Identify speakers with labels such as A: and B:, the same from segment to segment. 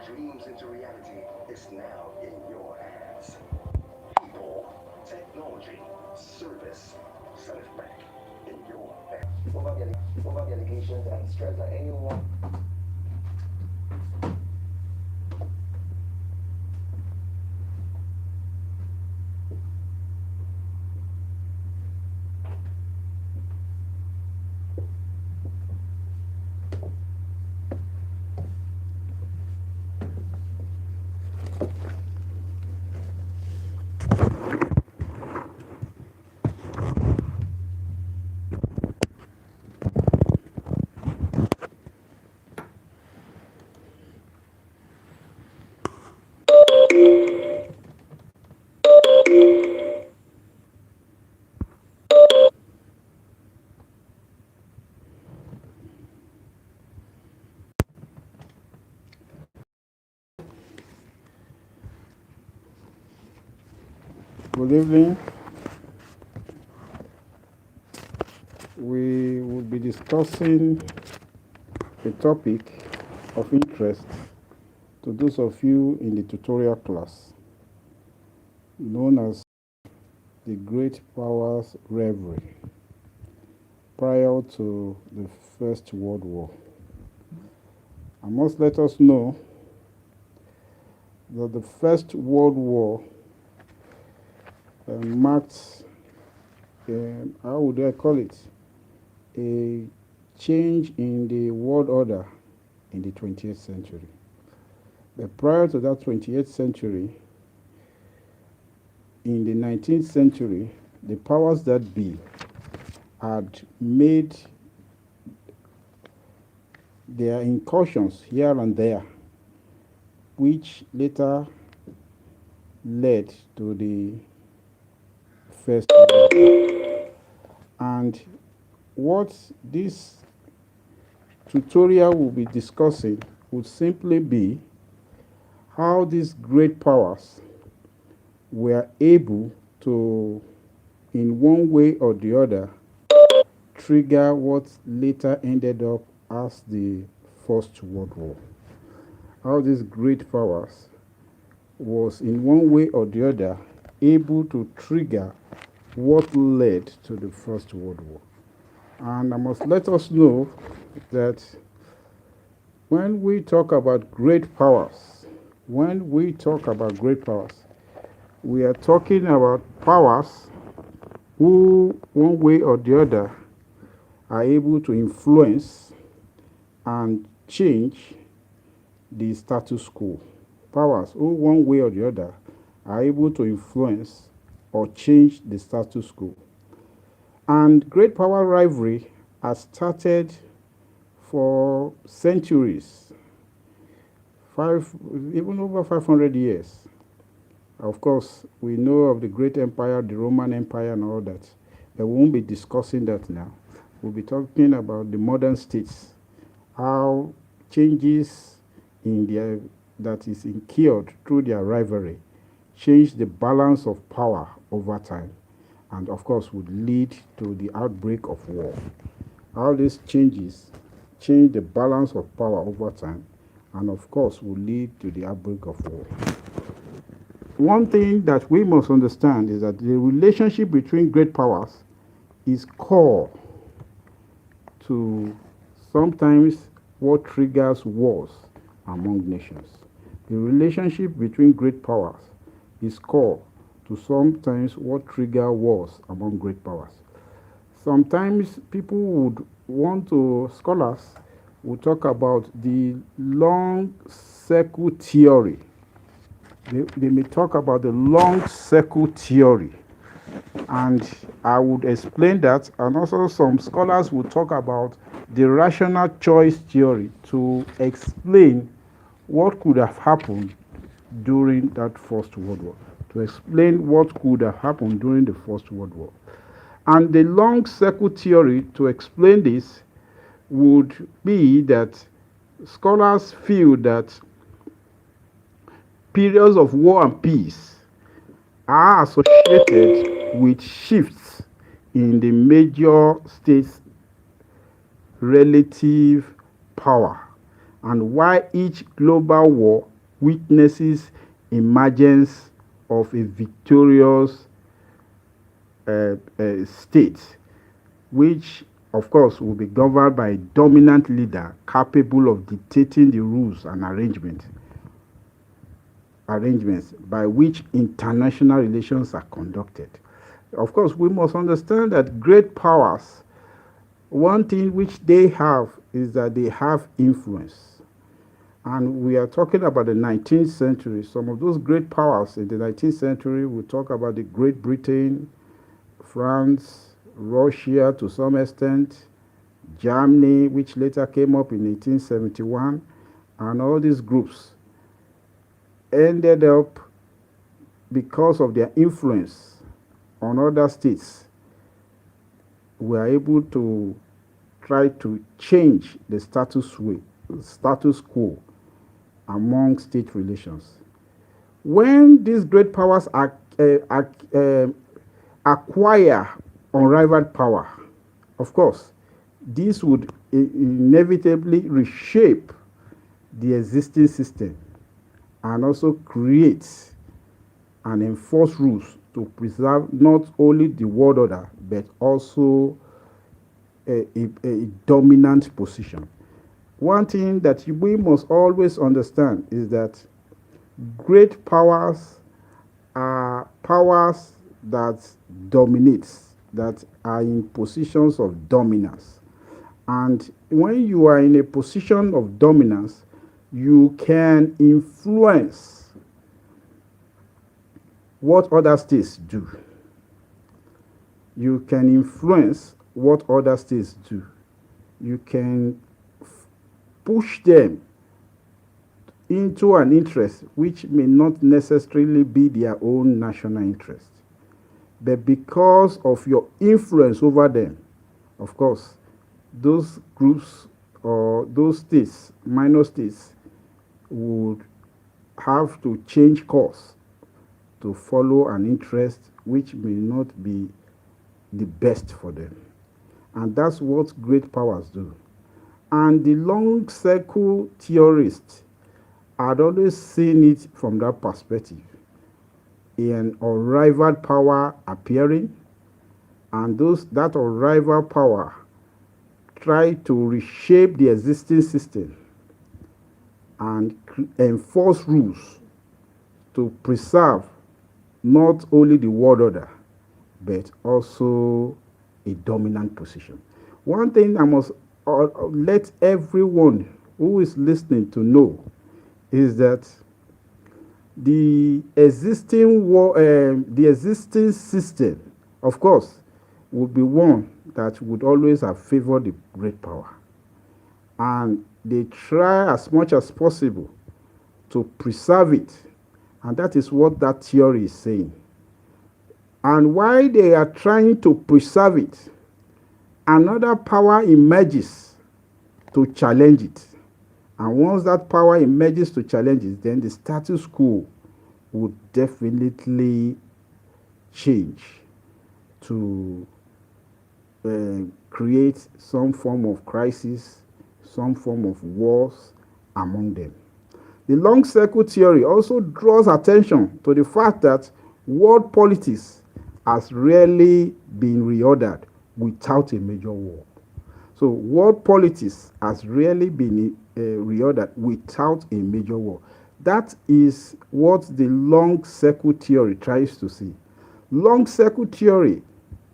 A: dreams into reality is now in your hands. People, technology, service, send it back in your hands. Over the allegations and stress that anyone.
B: Good evening. We will be discussing a topic of interest to those of you in the tutorial class, known as the Great Powers Rivalry, prior to the First World War. I must let us know that the First World War marked, how would I call it, a change in the world order in the 20th century. But prior to that 20th century, in the 19th century, the powers that be had made their incursions here and there, which later led to the First World War. And what this tutorial will be discussing would simply be how these great powers were able to, in one way or the other, trigger what later ended up as the First World War. How these great powers was, in one way or the other, able to trigger what led to the First World War. And I must let us know that when we talk about great powers, we are talking about powers who, one way or the other, are able to influence and change the status quo. Powers who, one way or the other, are able to influence or change the status quo. And great power rivalry has started for centuries, even over 500 years. Of course, we know of the great empire, the Roman Empire, and all that. But we won't be discussing that now. We'll be talking about the modern states, how changes in their that is incurred through their rivalry change the balance of power over time, and of course would lead to the outbreak of war. How these changes change the balance of power over time, and of course will lead to the outbreak of war. One thing that we must understand is that the relationship between great powers is core to sometimes what triggers wars among nations. The relationship between great powers is core to sometimes what trigger wars among great powers. Sometimes people would want to, scholars will talk about the long circle theory. They may talk about the long circle theory, and I would explain that. And also, some scholars will talk about the rational choice theory to explain what could have happened during that First World War, to explain what could have happened during the First World War. And the long circle theory to explain this would be that scholars feel that periods of war and peace are associated with shifts in the major states' relative power, and why each global war witnesses emergence of a victorious state, which of course will be governed by a dominant leader capable of dictating the rules and arrangements by which international relations are conducted. Of course, we must understand that great powers, one thing which they have is that they have influence. And we are talking about the 19th century. Some of those great powers in the 19th century, we talk about the Great Britain, France, Russia to some extent, Germany, which later came up in 1871, and all these groups ended up, because of their influence on other states, were able to try to change the status quo among state relations. When these great powers acquire unrivaled power, of course, this would inevitably reshape the existing system and also create and enforce rules to preserve not only the world order but also a dominant position. One thing that we must always understand is that great powers are powers that dominate, that are in positions of dominance. And when you are in a position of dominance, you can influence what other states do. You can influence what other states do. You can push them into an interest which may not necessarily be their own national interest. But because of your influence over them, of course, those groups or those states, minor states, would have to change course to follow an interest which may not be the best for them. And that's what great powers do. And the long circle theorists had always seen it from that perspective. An unrivaled power appearing, and that unrivaled power try to reshape the existing system and enforce rules to preserve not only the world order but also a dominant position. One thing I must let everyone who is listening to know is that the existing system, of course, would be one that would always have favored the great power. And they try as much as possible to preserve it. And that is what that theory is saying. And while they are trying to preserve it, another power emerges to challenge it. And once that power emerges to challenge it, then the status quo would definitely change to create some form of crisis, some form of wars among them. The long circle theory also draws attention to the fact that world politics has rarely been reordered without a major war. So world politics has rarely been reordered without a major war. That is what the long circle theory tries to see. Long circle theory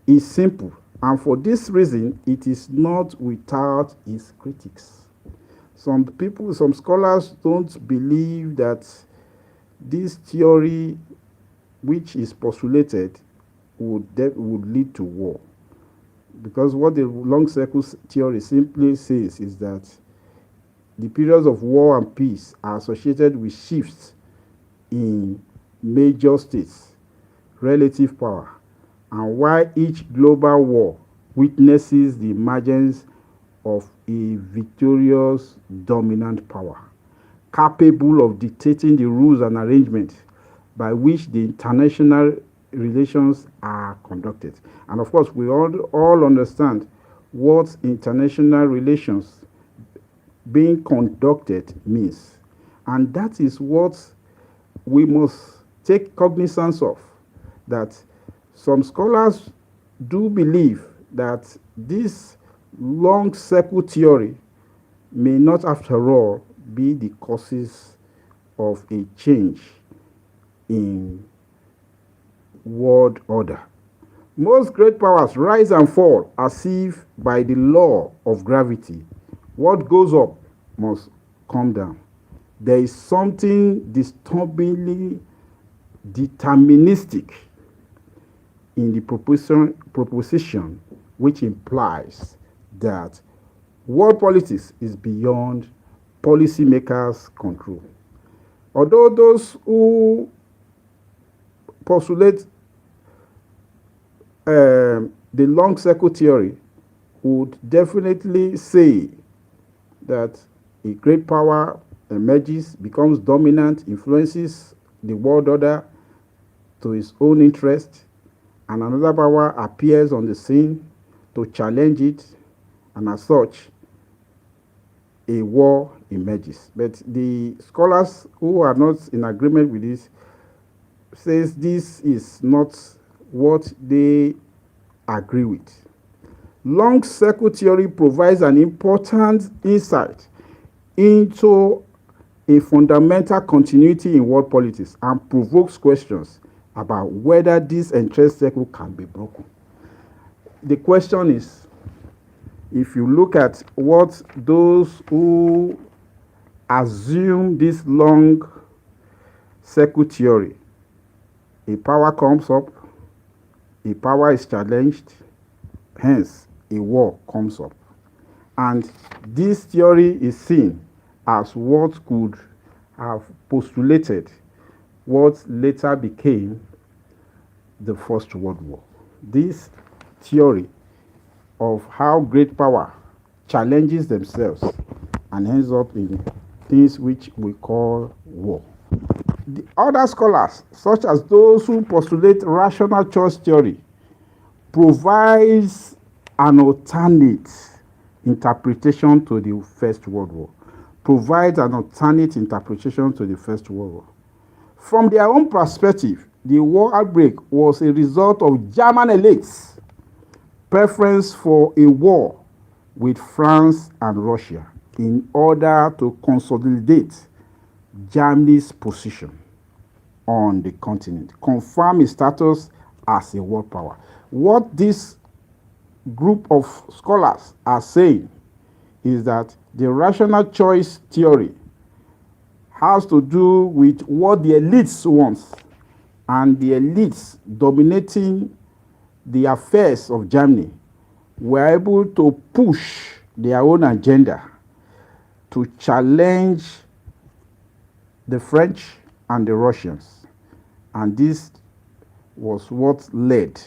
B: is simple, and for this reason, it is not without its critics. Some people, some scholars don't believe that this theory, which is postulated, would lead to war. Because what the long circle theory simply says is that the periods of war and peace are associated with shifts in major states' relative power, and while each global war witnesses the emergence of a victorious dominant power, capable of dictating the rules and arrangements by which the international relations are conducted. And of course, we all understand what international relations being conducted means. And that is what we must take cognizance of, that some scholars do believe that this long circle theory may not, after all, be the causes of a change in world order. Most great powers rise and fall as if by the law of gravity. What goes up must come down. There is something disturbingly deterministic in the proposition which implies that world politics is beyond policymakers' control. Although those who postulate the long circle theory would definitely say that a great power emerges, becomes dominant, influences the world order to its own interest, and another power appears on the scene to challenge it, and as such, a war emerges. But the scholars who are not in agreement with this says this is not what they agree with. Long circle theory provides an important insight into a fundamental continuity in world politics and provokes questions about whether this entrenched circle can be broken. The question is, if you look at what those who assume this long circle theory, a power comes up, a power is challenged, hence a war comes up. And this theory is seen as what could have postulated what later became the First World War. This theory of how great power challenges themselves and ends up in things which we call war. The other scholars, such as those who postulate rational choice theory, provides an alternate interpretation to the First World War. Provides an alternate interpretation to the First World War. From their own perspective, the war outbreak was a result of German elites' preference for a war with France and Russia in order to consolidate Germany's position on the continent, confirm its status as a world power. What this group of scholars are saying is that the rational choice theory has to do with what the elites want, and the elites dominating the affairs of Germany were able to push their own agenda to challenge the French and the Russians. And this was what led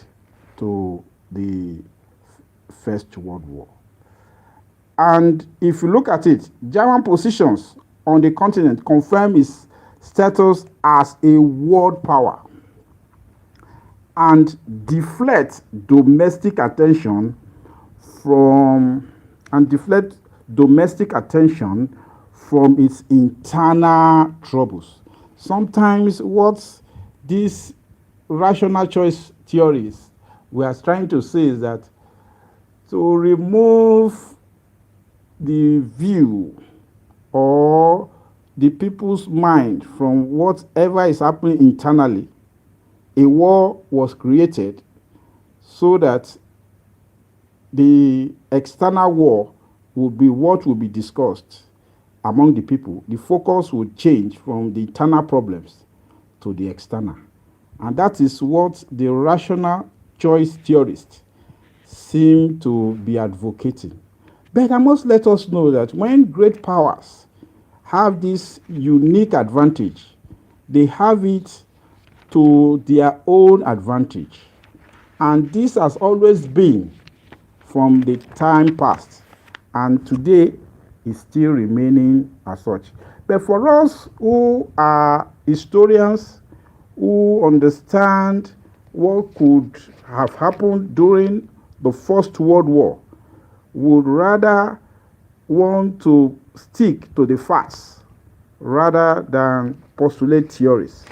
B: to the First World War. And if you look at it, German positions on the continent confirm its status as a world power and deflect domestic attention from its internal troubles. Sometimes what these rational choice theories we are trying to say is that to remove the view or the people's mind from whatever is happening internally, a war was created so that the external war would be what will be discussed among the people. The focus would change from the internal problems to the external. And that is what the rational choice theorists seem to be advocating. But I must let us know that when great powers have this unique advantage, they have it to their own advantage. And this has always been from the time past, and today is still remaining as such. But for us who are historians, who understand what could have happened during the First World War, would rather want to stick to the facts rather than postulate theories.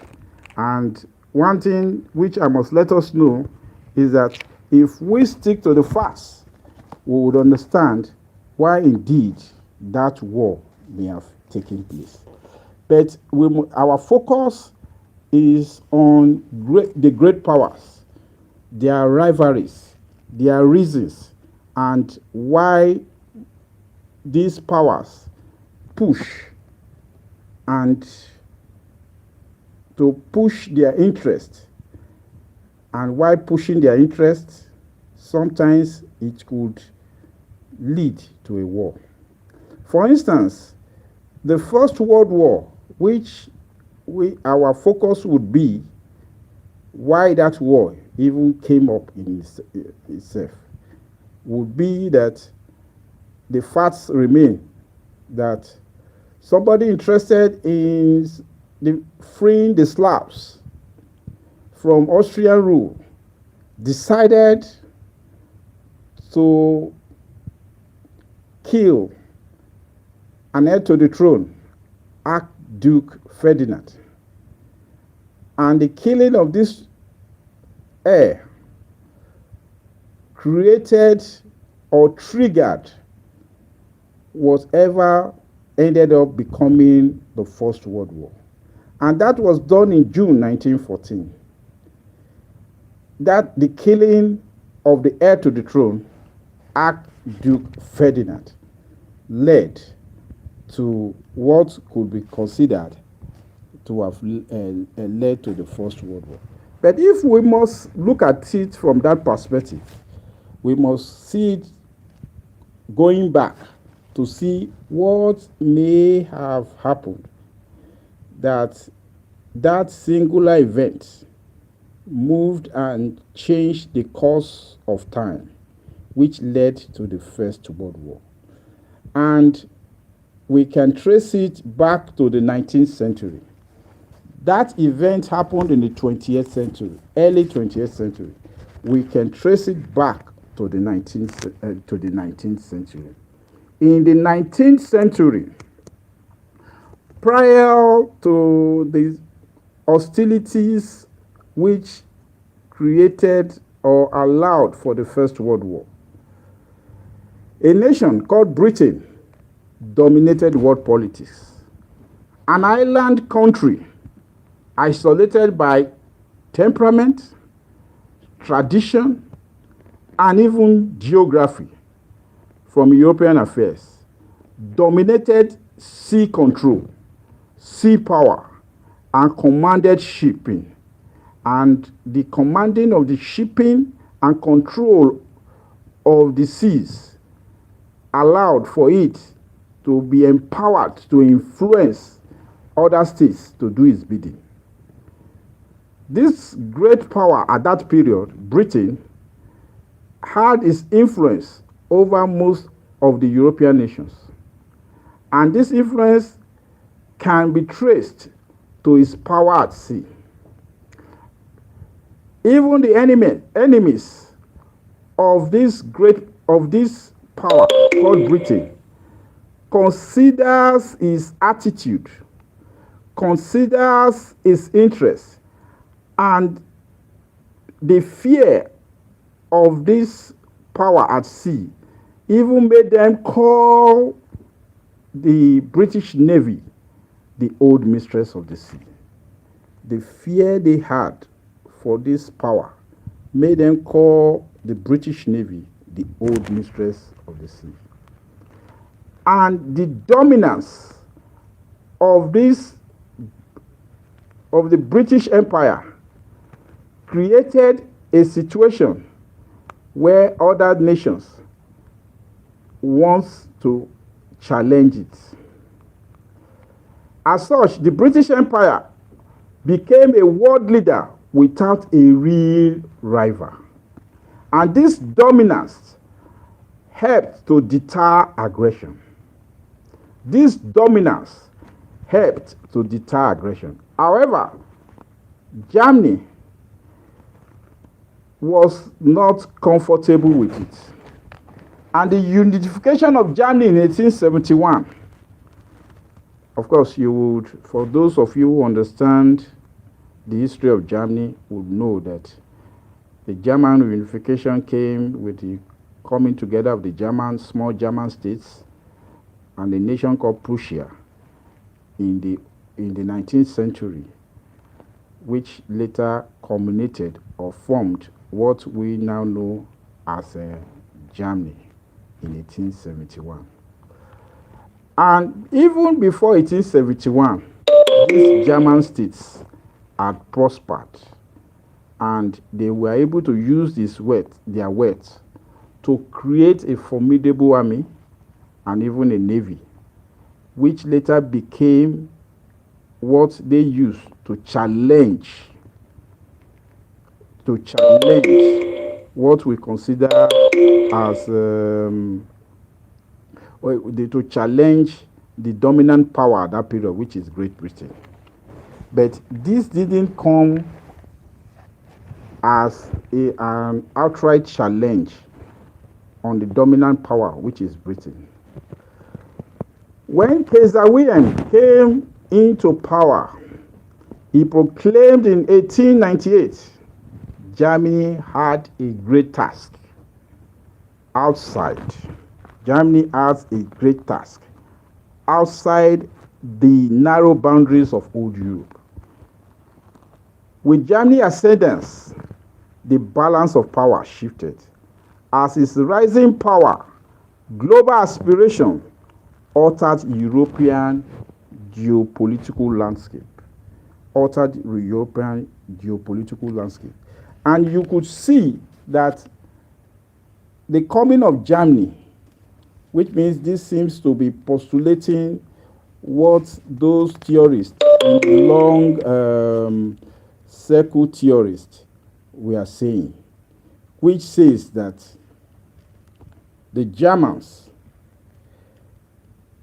B: And one thing which I must let us know is that if we stick to the facts, we would understand why indeed that war may have taken place. But our focus is on the great powers, their rivalries, their reasons, and why these powers push and to push their interest, and while pushing their interest, sometimes it could lead to a war. For instance, the First World War, which our focus would be why that war even came up in itself, would be that the facts remain that somebody interested in freeing the Slavs from Austrian rule decided to kill an heir to the throne, Archduke Ferdinand. And the killing of this heir created or triggered whatever ended up becoming the First World War. And that was done in June 1914. That the killing of the heir to the throne, Archduke Ferdinand, led to what could be considered to have led to the First World War. But if we must look at it from that perspective, we must see it going back to see what may have happened, that singular event moved and changed the course of time, which led to the First World War. And we can trace it back to the 19th century. That event happened in the 20th century, early 20th century. We can trace it back to the 19th century. In the 19th century, prior to the hostilities which created or allowed for the First World War, a nation called Britain dominated world politics. An island country isolated by temperament, tradition, and even geography from European affairs, dominated sea control, sea power, and commanded shipping. And the commanding of the shipping and control of the seas allowed for it to be empowered to influence other states to do its bidding. This great power at that period, Britain, had its influence over most of the European nations. And this influence can be traced to its power at sea. Even the enemies of this power called Britain considers its attitude, considers its interest, and the fear of this power at sea even made them call the British Navy the old mistress of the sea. The fear they had for this power made them call the British Navy the old mistress of the sea. And the dominance of the British Empire created a situation where other nations want to challenge it. As such, the British Empire became a world leader without a real rival. And this dominance helped to deter aggression. This dominance helped to deter aggression. However, Germany was not comfortable with it. And the unification of Germany in 1871 Of course, you would, for those of you who understand the history of Germany, would know that the German reunification came with the coming together of the small German states and a nation called Prussia in the 19th century, which later culminated or formed what we now know as Germany in 1871. And even before 1871, these German states had prospered and they were able to use their wealth to create a formidable army and even a navy, which later became what they used to challenge what we consider as to challenge the dominant power at that period, which is Great Britain. But this didn't come as an outright challenge on the dominant power, which is Britain. When Kaiser Wilhelm came into power, he proclaimed in 1898, Germany had a great task outside. Germany has a great task outside the narrow boundaries of old Europe. With Germany's ascendance, the balance of power shifted. As its rising power, global aspiration altered European geopolitical landscape. And you could see that the coming of Germany, which means this seems to be postulating what those theorists, long circle theorists, were saying, which says that the Germans,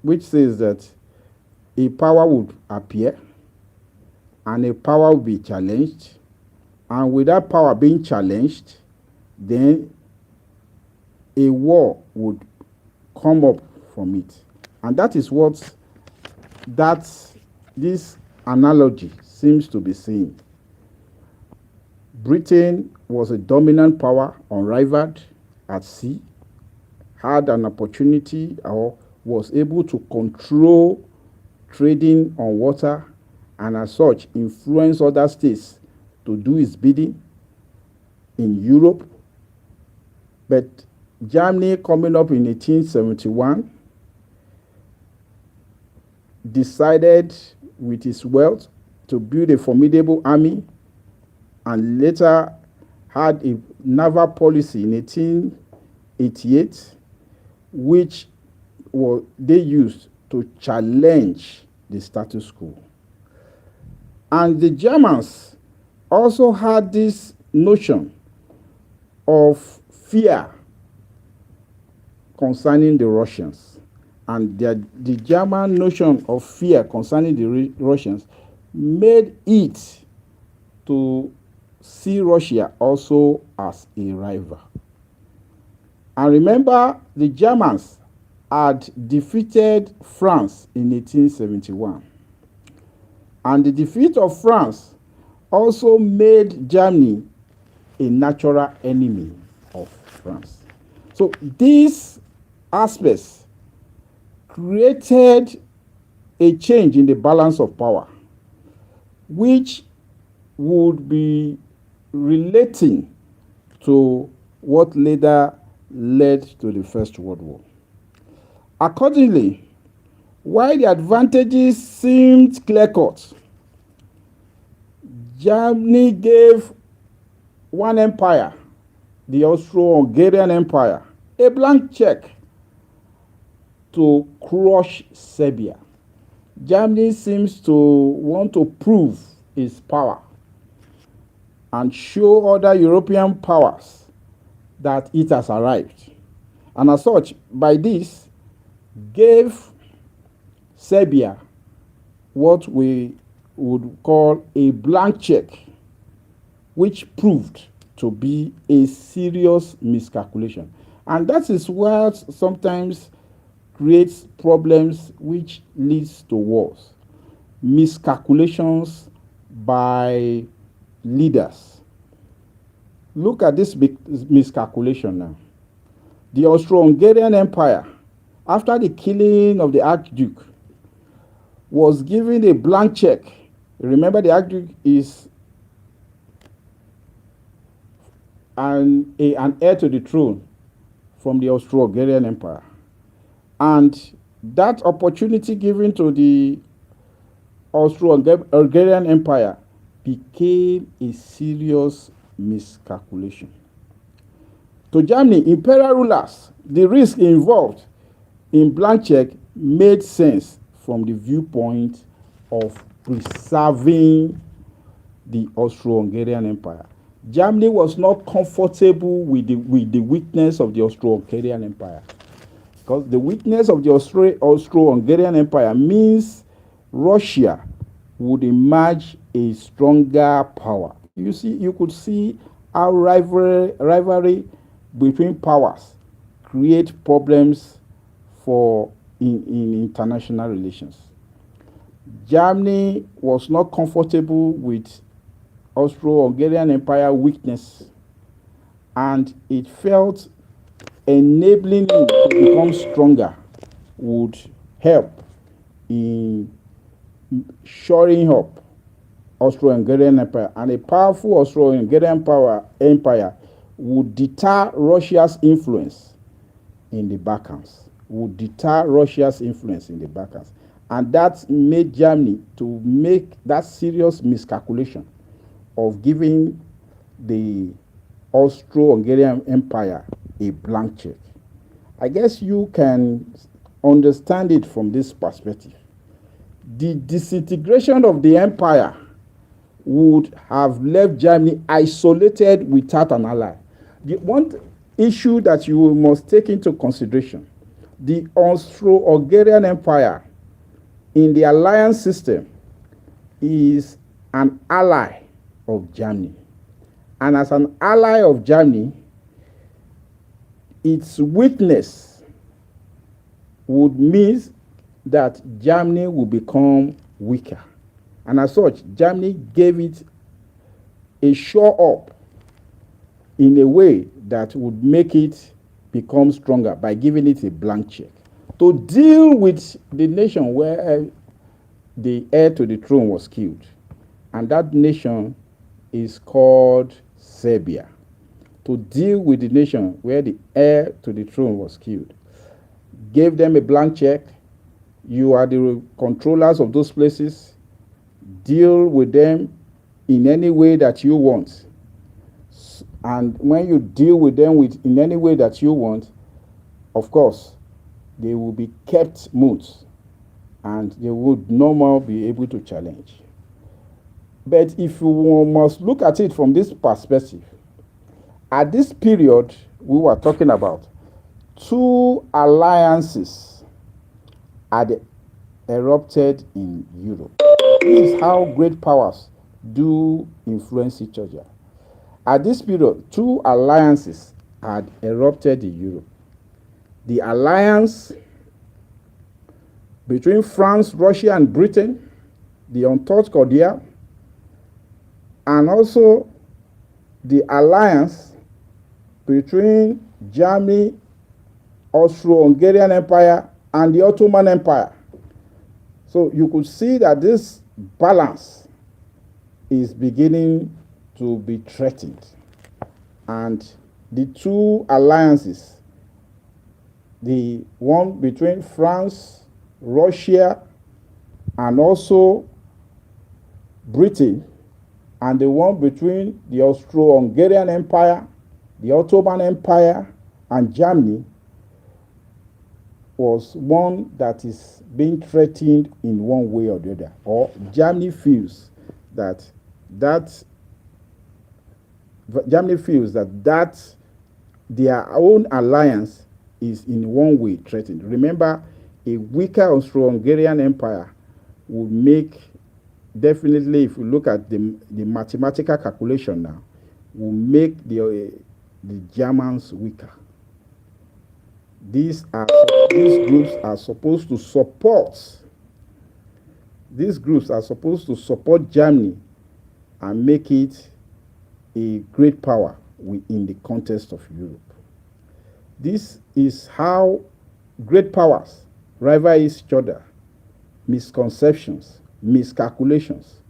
B: which says that a power would appear and a power would be challenged, and with that power being challenged, then a war would come up from it. And that is what this analogy seems to be saying. Britain was a dominant power, unrivaled at sea, had an opportunity or was able to control trading on water and as such influence other states to do its bidding in Europe. But Germany, coming up in 1871, decided with its wealth to build a formidable army and later had a naval policy in 1888, which they used to challenge the status quo. And the Germans also had this notion of fear concerning the Russians. And the German notion of fear concerning the Russians made it to see Russia also as a rival. And remember, the Germans had defeated France in 1871. And the defeat of France also made Germany a natural enemy of France. So these aspects created a change in the balance of power, which would be relating to what later led to the First World War. Accordingly, while the advantages seemed clear-cut, Germany gave one empire, the Austro-Hungarian Empire, a blank check to crush Serbia. Germany seems to want to prove its power and show other European powers that it has arrived. And as such, by this, gave Serbia what we would call a blank check, which proved to be a serious miscalculation. And that is what sometimes creates problems which leads to wars, miscalculations by leaders. Look at this miscalculation now. The Austro-Hungarian Empire, after the killing of the Archduke, was given a blank check. Remember, the Archduke is an heir to the throne from the Austro-Hungarian Empire. And that opportunity given to the Austro-Hungarian Empire became a serious miscalculation. To Germany, imperial rulers, the risk involved in blank check made sense from the viewpoint of preserving the Austro-Hungarian Empire. Germany was not comfortable with the weakness of the Austro-Hungarian Empire, because the weakness of the Austro-Hungarian Empire means Russia would emerge a stronger power. You could see how rivalry between powers create problems in international relations. Germany was not comfortable with Austro-Hungarian Empire weakness, and it felt enabling it to become stronger would help in shoring up Austro-Hungarian Empire, and a powerful Austro-Hungarian empire would deter Russia's influence in the Balkans. And that made Germany to make that serious miscalculation of giving the Austro-Hungarian Empire a blank check. I guess you can understand it from this perspective. The disintegration of the empire would have left Germany isolated without an ally. The one issue that you must take into consideration, the Austro-Hungarian Empire in the alliance system is an ally of Germany. And as an ally of Germany, its weakness would mean that Germany will become weaker. And as such, Germany gave it a shore up in a way that would make it become stronger by giving it a blank check to deal with the nation where the heir to the throne was killed. And that nation is called Serbia. To deal with the nation where the heir to the throne was killed. Gave them a blank check. You are the controllers of those places. Deal with them in any way that you want. And when you deal with them in any way that you want, of course, they will be kept mute and they would no more be able to challenge. But if you must look at it from this perspective, at this period we were talking about, two alliances had erupted in Europe. This is how great powers do influence each other. At this period, two alliances had erupted in Europe. The alliance between France, Russia, and Britain, the Entente Cordiale, and also the alliance between Germany, Austro-Hungarian Empire, and the Ottoman Empire. So you could see that this balance is beginning to be threatened. And the two alliances, the one between France, Russia, and also Britain, and the one between the Austro-Hungarian Empire, the Ottoman Empire, and Germany, was one that is being threatened in one way or the other. Or Germany feels that their own alliance is in one way threatened. Remember, a weaker Austro-Hungarian Empire would make, definitely, if you look at the mathematical calculation now, will make the Germans weaker. These groups are supposed to support. These groups are supposed to support Germany and make it a great power in the context of Europe. This is how great powers rival each other. Misconceptions, miscalculations,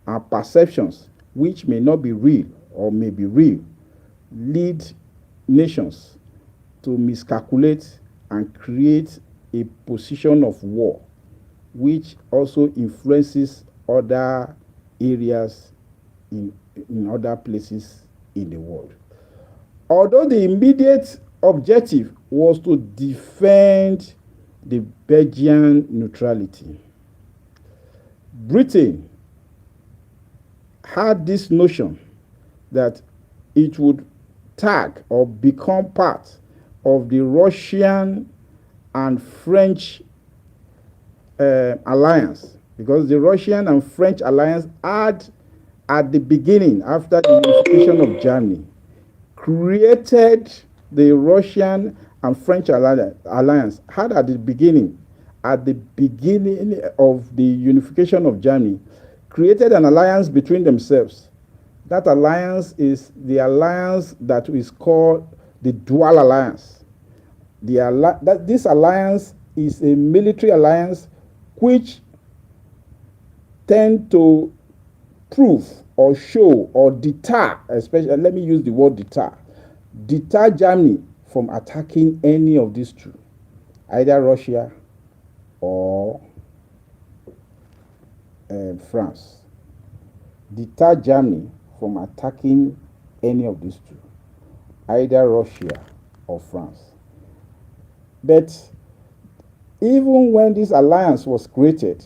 B: and perceptions which may not be real or may be real lead nations to miscalculate and create a position of war, which also influences other areas in other places in the world. Although the immediate objective was to defend the Belgian neutrality, Britain had this notion that it would tag or become part of the Russian and French alliance, because the Russian and French alliance had, at the beginning, after the unification of Germany, created the Russian and French alliance, had at the beginning of the unification of Germany, created an alliance between themselves. That alliance is the alliance that is called the Dual Alliance. This alliance is a military alliance which tend to prove or show or deter, especially, let me use the word deter Germany from attacking any of these two, either Russia or France. Deter Germany from attacking any of these two, either Russia or France. But even when this alliance was created,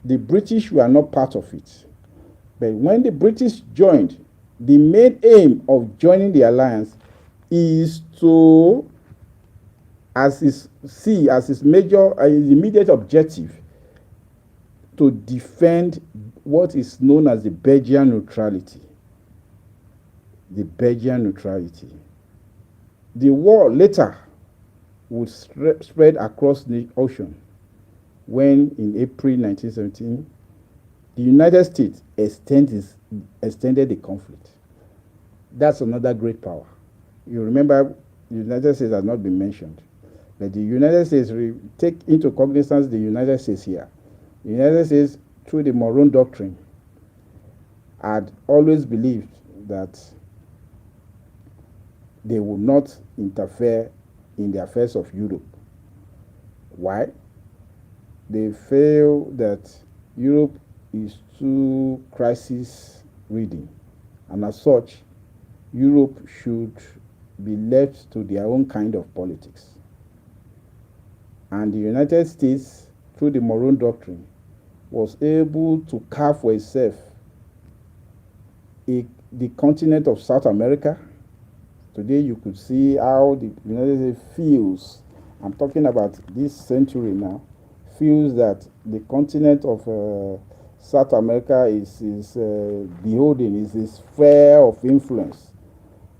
B: the British were not part of it. But when the British joined, the main aim of joining the alliance is to, as its immediate objective, to defend what is known as the Belgian neutrality. The Belgian neutrality. The war later would spread across the ocean when, in April 1917, the United States extended the conflict. That's another great power. You remember, the United States has not been mentioned. But the United States, take into cognizance the United States here. The United States, through the Monroe Doctrine, had always believed that they would not interfere in the affairs of Europe. Why? They feel that Europe is too crisis-ridden, and as such, Europe should be left to their own kind of politics. And the United States, through the Monroe Doctrine, was able to carve for itself the continent of South America. Today you could see how the United States feels, I'm talking about this century now, feels that the continent of South America is beholden, is a sphere of influence,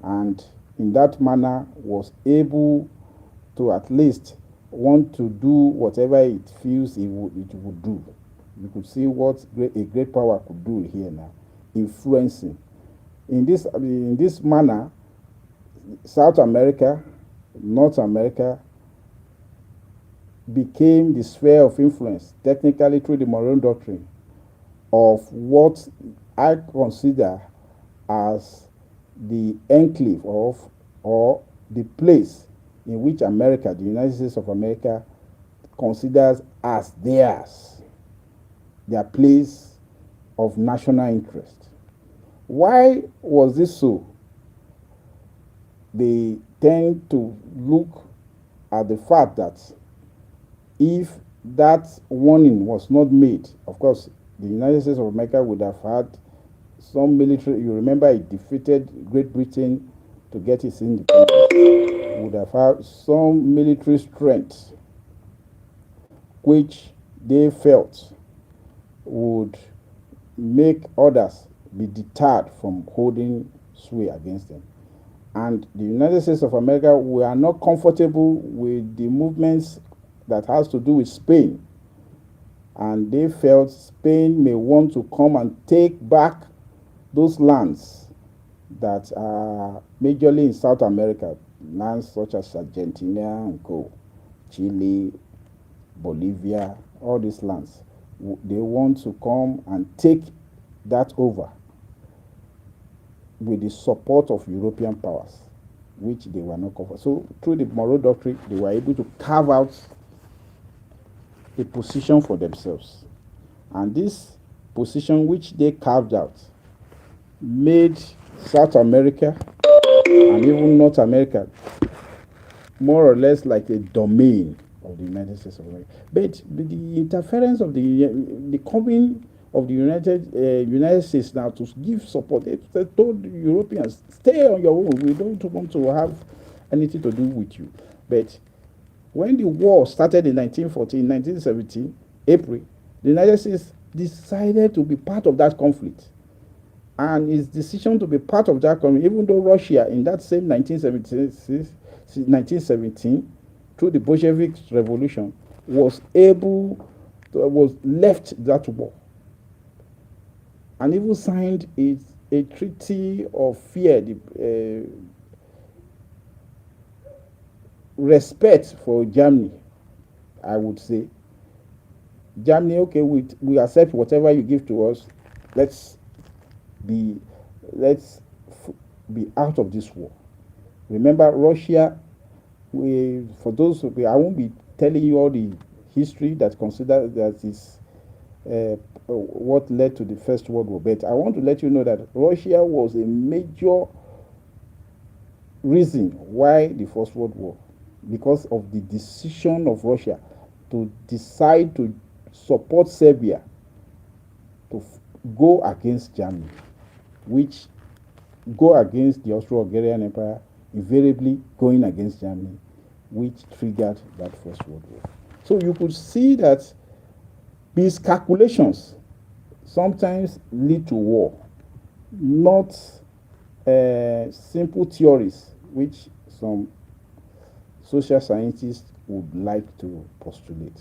B: and in that manner was able to at least want to do whatever it feels it would do. You could see what a great power could do here now, influencing. In this manner, South America, North America became the sphere of influence, technically through the Monroe Doctrine, of what I consider as the enclave of, or the place in which America, the United States of America, considers as theirs, their place of national interest. Why was this so? They tend to look at the fact that if that warning was not made, of course, the United States of America would have had some military, you remember it defeated Great Britain to get its independence, would have had some military strength which they felt would make others be deterred from holding sway against them. And the United States of America, we are not comfortable with the movements that has to do with Spain. And they felt Spain may want to come and take back those lands that are majorly in South America, lands such as Argentina and co, Chile, Bolivia, all these lands. They want to come and take that over with the support of European powers, which they were not covered. So through the Monroe Doctrine, they were able to carve out a position for themselves. And this position which they carved out made South America and even North America more or less like a domain of the United States of America. But the interference of the coming of the United States now to give support, they told the Europeans, stay on your own. We don't want to have anything to do with you. But when the war started in 1914, 1917, April, the United States decided to be part of that conflict. And its decision to be part of that conflict, even though Russia in that same 1917, through the Bolshevik Revolution, was left that war, and even signed a treaty of fear, respect for Germany, I would say. Germany, okay, we accept whatever you give to us. Let's be out of this war. Remember, Russia. For those of you, I won't be telling you all the history that is what led to the First World War. But I want to let you know that Russia was a major reason why the First World War, because of the decision of Russia to decide to support Serbia to go against Germany, which go against the Austro-Hungarian Empire, invariably going against Germany, which triggered that First World War. So you could see that these calculations sometimes lead to war, not simple theories which some social scientists would like to postulate.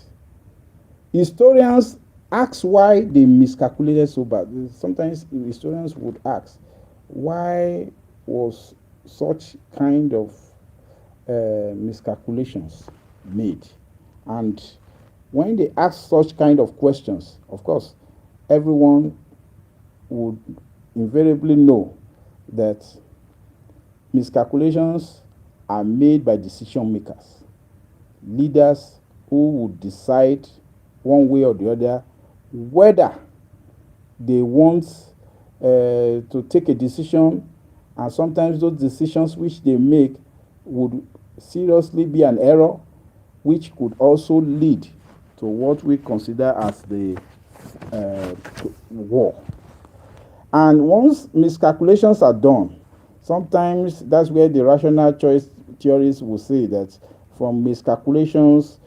B: Historians ask why they miscalculated so bad. Sometimes historians would ask, why was such kind of miscalculations made? And when they ask such kind of questions, of course, everyone would invariably know that miscalculations are made by decision makers, leaders who would decide one way or the other whether they want to take a decision, and sometimes those decisions which they make would seriously be an error, which could also lead to what we consider as the war. And once miscalculations are done, sometimes that's where the rational choice theories will say that from miscalculations,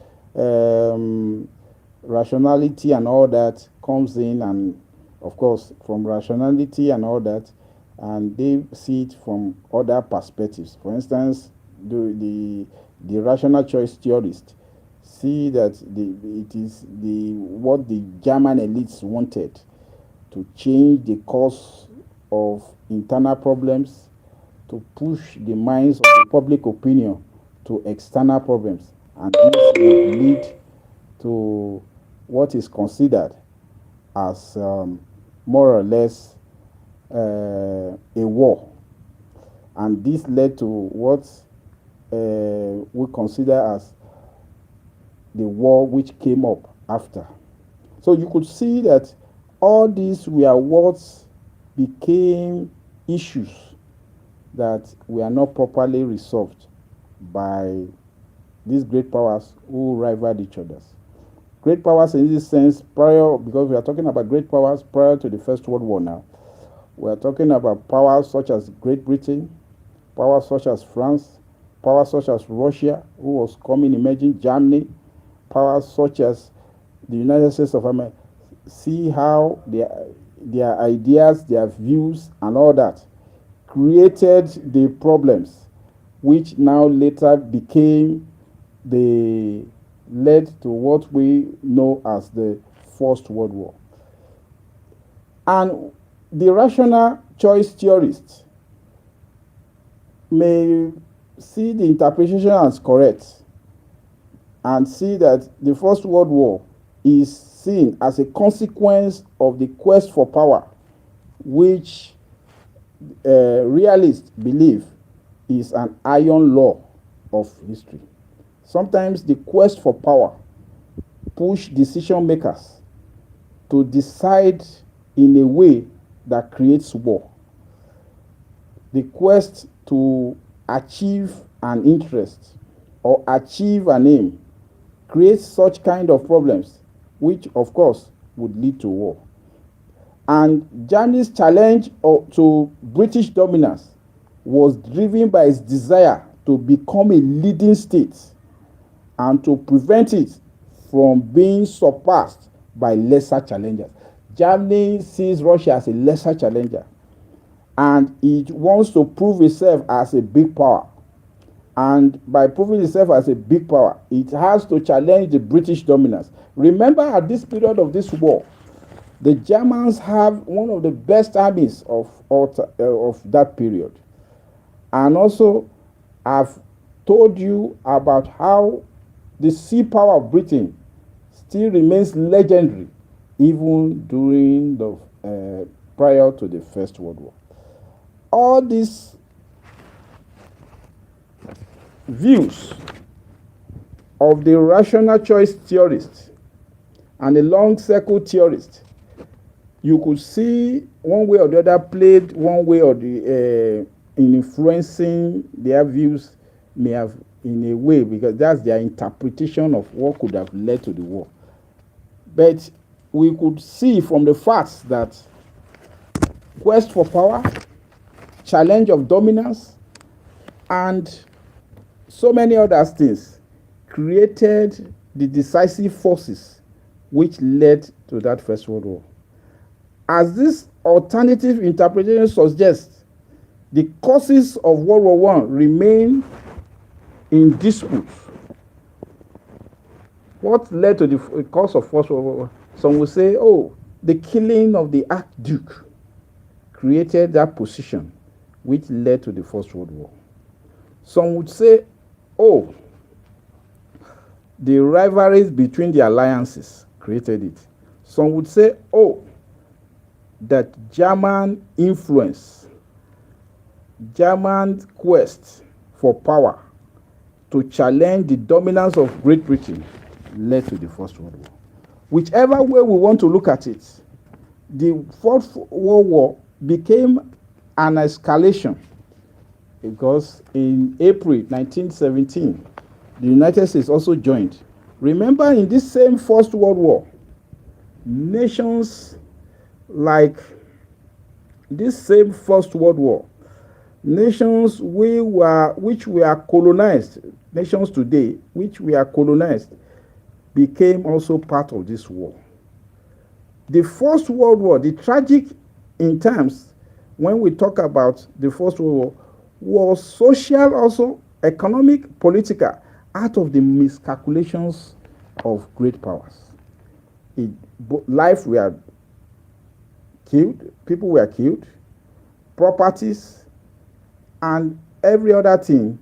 B: rationality and all that comes in, and of course from rationality and all that, and they see it from other perspectives. For instance, the rational choice theorists see that it is what the German elites wanted to change the course of internal problems, to push the minds of the public opinion to external problems, and this would lead to what is considered as more or less a war. And this led to what we consider as the war which came up after. So you could see that all these were what became issues that were not properly resolved by these great powers who rivaled each other. Great powers in this sense, because we are talking about great powers prior to the First World War now. We are talking about powers such as Great Britain, powers such as France, powers such as Russia, who was emerging, Germany, powers such as the United States of America. See how their ideas, their views, and all that created the problems, which now later became the led to what we know as the First World War. And the rational choice theorists may see the interpretation as correct and see that the First World War is seen as a consequence of the quest for power, which realists believe is an iron law of history. Sometimes the quest for power push decision makers to decide in a way that creates war. The quest to achieve an interest or achieve an aim creates such kind of problems, which of course would lead to war. And Germany's challenge to British dominance was driven by its desire to become a leading state and to prevent it from being surpassed by lesser challengers. Germany sees Russia as a lesser challenger, and it wants to prove itself as a big power. And by proving itself as a big power, it has to challenge the British dominance. Remember, at this period of this war, the Germans have one of the best armies of that period. And also, I've told you about how the sea power of Britain still remains legendary even during the prior to the First World War. All these views of the rational choice theorist and the long circle theorist, you could see one way or the other played one way or the in influencing their views, may have in a way, because that's their interpretation of what could have led to the war. But we could see from the facts that quest for power, challenge of dominance, and so many other things created the decisive forces which led to that First World War. As this alternative interpretation suggests, the causes of World War I remain in dispute. What led to the cause of First World War? Some will say, oh, the killing of the Archduke created that position which led to the First World War. Some would say, oh, the rivalries between the alliances created it. Some would say, oh, that German influence, German quest for power to challenge the dominance of Great Britain led to the First World War. Whichever way we want to look at it, the First World War became an escalation because in April 1917, the United States also joined. Remember, in this same First World War, nations like this same First World War, nations which were colonized, nations today which were colonized, became also part of this war. The First World War, the tragic in terms when we talk about the First World War, was social, also economic, political, out of the miscalculations of great powers. Life were killed, people were killed, properties, and every other thing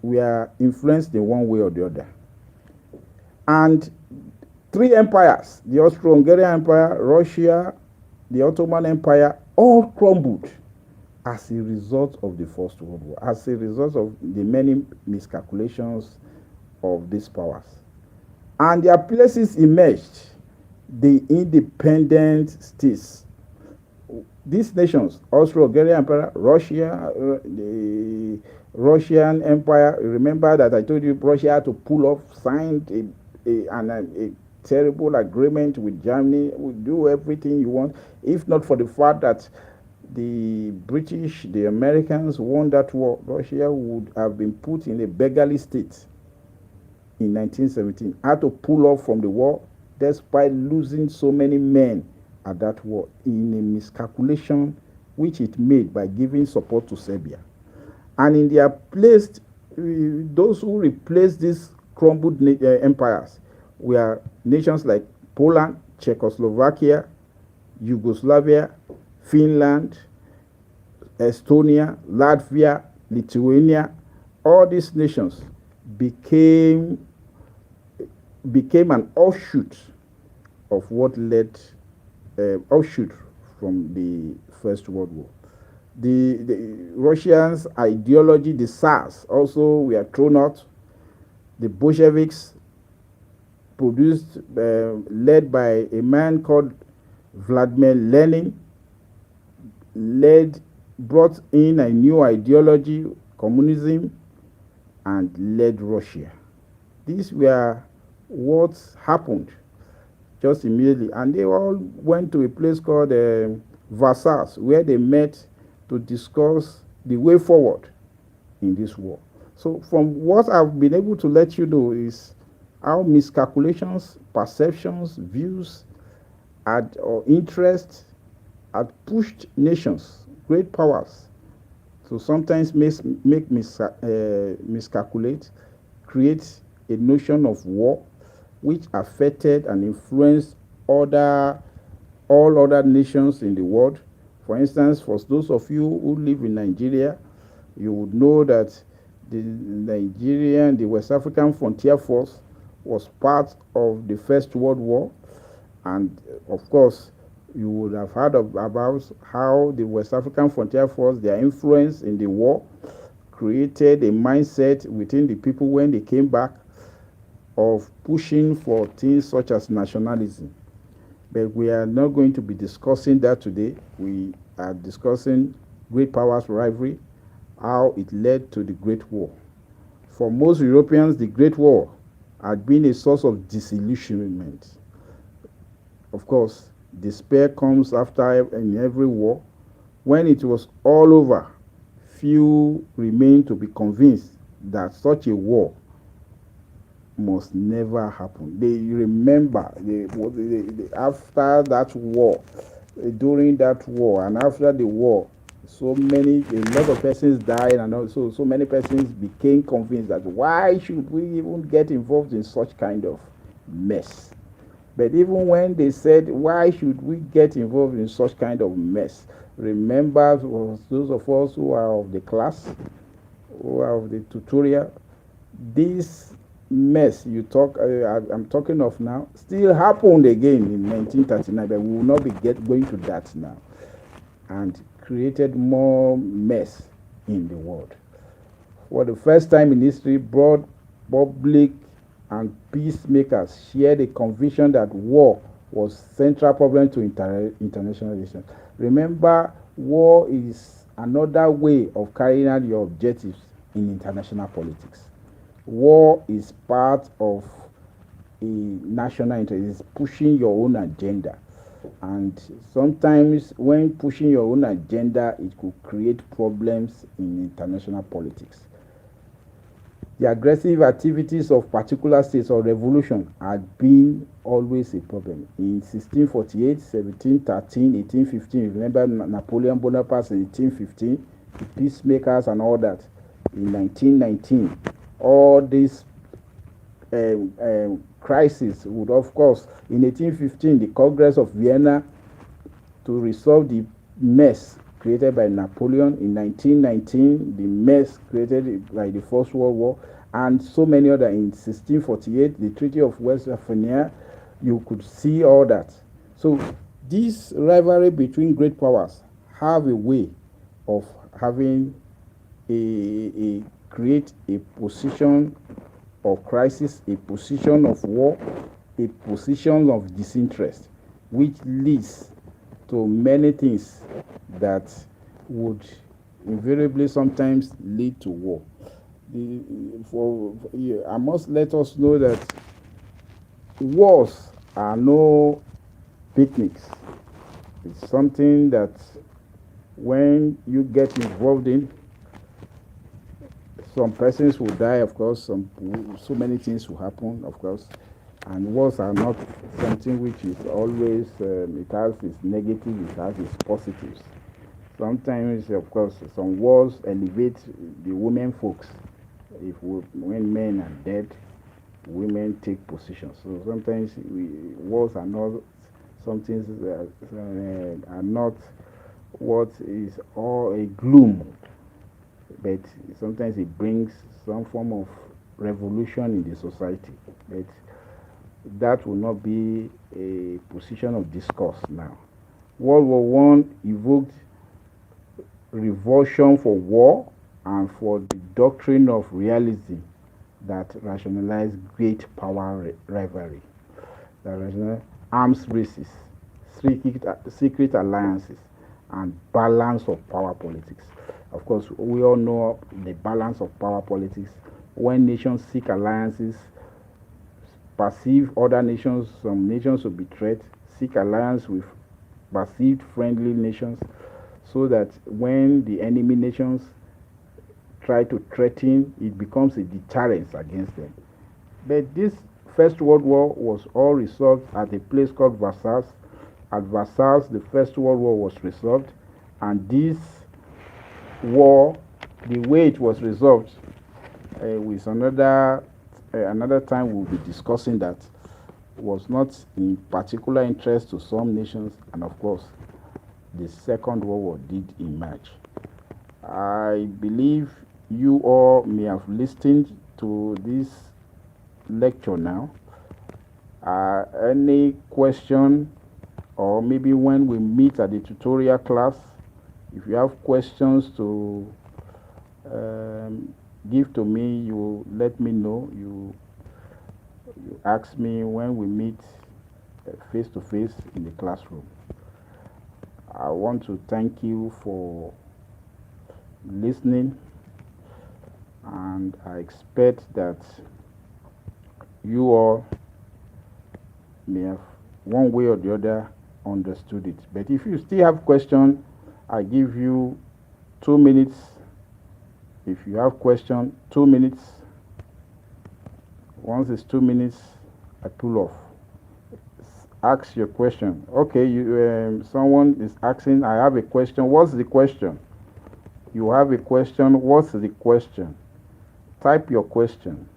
B: were influenced in one way or the other. And three empires, the Austro-Hungarian Empire, Russia, the Ottoman Empire, all crumbled as a result of the First World War, as a result of the many miscalculations of these powers. And their places emerged, the independent states. These nations, Austro-Hungarian Empire, Russia, the Russian Empire, remember that I told you Russia had to pull off, signed a terrible agreement with Germany, would do everything you want, if not for the fact that the British, the Americans won that war, Russia would have been put in a beggarly state in 1917. Had to pull off from the war despite losing so many men at that war in a miscalculation which it made by giving support to Serbia. And in their place, those who replaced these crumbled empires were nations like Poland, Czechoslovakia, Yugoslavia, Finland, Estonia, Latvia, Lithuania. All these nations became an offshoot of what led offshoot from the First World War. The Russians' ideology, the Tsars, also were thrown out. The Bolsheviks, produced, led by a man called Vladimir Lenin, brought in a new ideology, communism, and led Russia. These were what happened just immediately, and they all went to a place called Versailles, where they met to discuss the way forward in this war. So from what I've been able to let you know is how miscalculations, perceptions, views, or interests had pushed nations, great powers, to sometimes miscalculate, create a notion of war, which affected and influenced all other nations in the world. For instance, for those of you who live in Nigeria, you would know that the West African Frontier Force was part of the First World War. And of course, you would have heard about how the West African Frontier Force, their influence in the war, created a mindset within the people when they came back of pushing for things such as nationalism. But we are not going to be discussing that today. We are discussing great powers rivalry, how it led to the Great War. For most Europeans, the Great War had been a source of disillusionment. Of course, despair comes after in every war. When it was all over, few remained to be convinced that such a war must never happen. They remember after that war, during that war, and after the war, a lot of persons died, and also so many persons became convinced that why should we even get involved in such kind of mess? But even when they said, why should we get involved in such kind of mess? Remember, those of us who are of the class, who are of the tutorial, this mess I'm talking of now still happened again in 1939, but we will not be going to that now, and created more mess in the world. For the first time in history, broad public and peacemakers shared a conviction that war was central problem to international relations. Remember, war is another way of carrying out your objectives in international politics. War is part of a national interest. It's pushing your own agenda. And sometimes when pushing your own agenda, it could create problems in international politics. The aggressive activities of particular states or revolution had been always a problem. In 1648, 1713, 1815, remember Napoleon Bonaparte in 1815, the peacemakers and all that. In 1919, all these crises would, of course, in 1815, the Congress of Vienna, to resolve the mess created by Napoleon. In 1919, the mess created by the First World War, and so many other. In 1648, the Treaty of Westphalia, you could see all that. So this rivalry between great powers have a way of having create a position of crisis, a position of war, a position of disinterest, which leads to many things that would invariably sometimes lead to war. I must let us know that wars are no picnics. It's something that when you get involved in, some persons will die, of course, so many things will happen, of course, and wars are not something which is always, it has its negatives, it has its positives. Sometimes, of course, some wars elevate the women folks. When men are dead, women take position. So sometimes wars are not something are not what is all a gloom, but sometimes it brings some form of revolution in the society. But that will not be a position of discourse now. World War One evoked revulsion for war and for the doctrine of realism that rationalized great power rivalry, that rationalized arms races, secret alliances, and balance of power politics. Of course, we all know the balance of power politics. When nations seek alliances, perceive other nations, some nations will be threat, seek alliance with perceived friendly nations, so that when the enemy nations try to threaten, it becomes a deterrence against them. But this First World War was all resolved at a place called Versailles. At Versailles, the First World War was resolved, and this war, the way it was resolved, with another time we'll be discussing that, was not in particular interest to some nations, and of course, the Second World War did emerge. I believe you all may have listened to this lecture now. Any question, or maybe when we meet at the tutorial class, if you have questions to give to me, you let me know. You ask me when we meet face to face in the classroom. I want to thank you for listening, and I expect that you all may have one way or the other understood it. But if you still have questions, I give you 2 minutes. If you have question, 2 minutes. Once it's 2 minutes, I pull off. Ask your question. Okay, someone is asking, I have a question. What's the question? You have a question. What's the question? Type your question.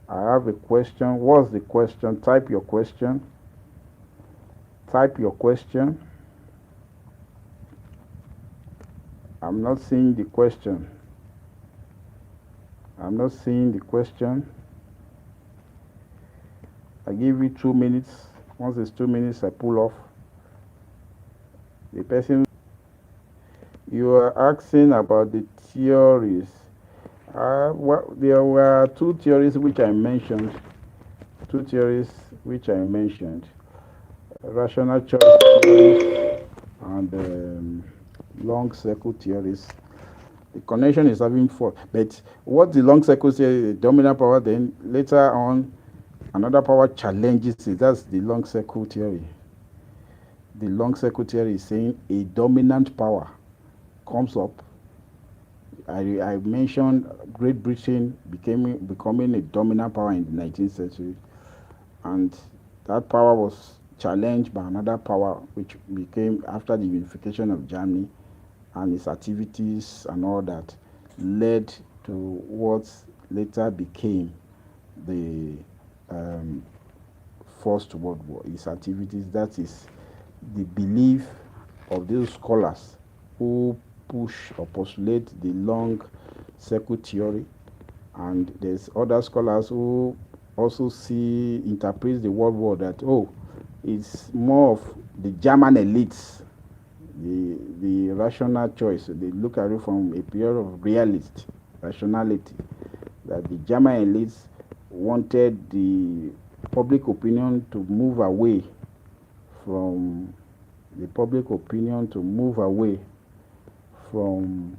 B: I have a question. What's the question? Type your question. Type your question. I'm not seeing the question. I'm not seeing the question. I give you 2 minutes. Once it's 2 minutes, I pull off. The person you are asking about the theories. There were two theories which I mentioned. Rational choice theories and long circle theories. The connection is having fault. But what the long circle theory, the dominant power, then later on, another power challenges it. That's the long circle theory. The long circle theory is saying a dominant power comes up. I mentioned Great Britain becoming a dominant power in the 19th century, and that power was challenged by another power which became after the unification of Germany, and its activities and all that led to what later became the First World War. Its activities, that is the belief of those scholars who push or postulate the long circle theory, and there's other scholars who also interpret the World War that it's more of the German elites, the rational choice. They look at it from a period of realist rationality, that the German elites wanted the public opinion to move away from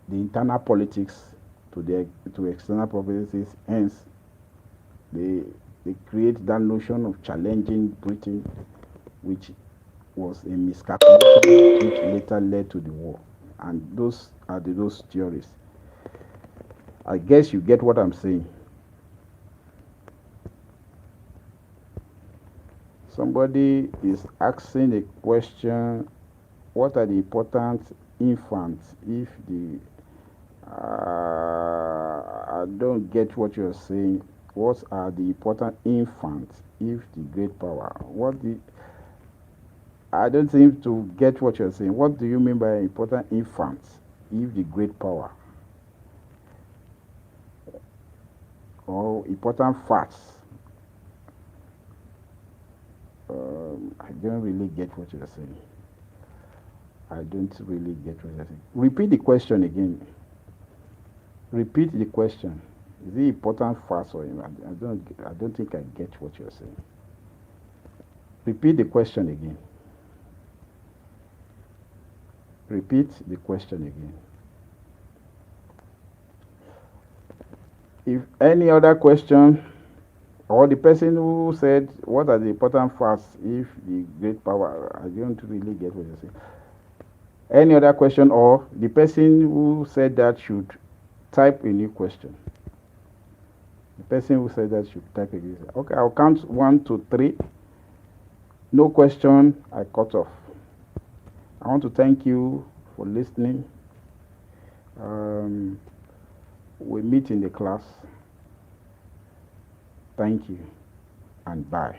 B: the internal politics to external politics. Hence, they create that notion of challenging Britain, which was a miscalculation which later led to the war. And those are those theories. I guess you get what I'm saying. Somebody is asking a question what are the important infants if the I don't get what you're saying. What are the important infants if the great power? What the I don't seem to get what you're saying. What do you mean by important infants if the great power? Or important facts? I don't really get what you're saying. I don't really get what you're saying. Repeat the question again. Repeat the question. Is it important facts or I don't think I get what you're saying. Repeat the question again. Repeat the question again. If any other question, or the person who said, what are the important facts if the great power? I don't really get what you're saying. Any other question, or the person who said that should type a new question. The person who said that should type a new question. Okay, I'll count 1 to 3. No question, I cut off. I want to thank you for listening. We meet in the class. Thank you and bye.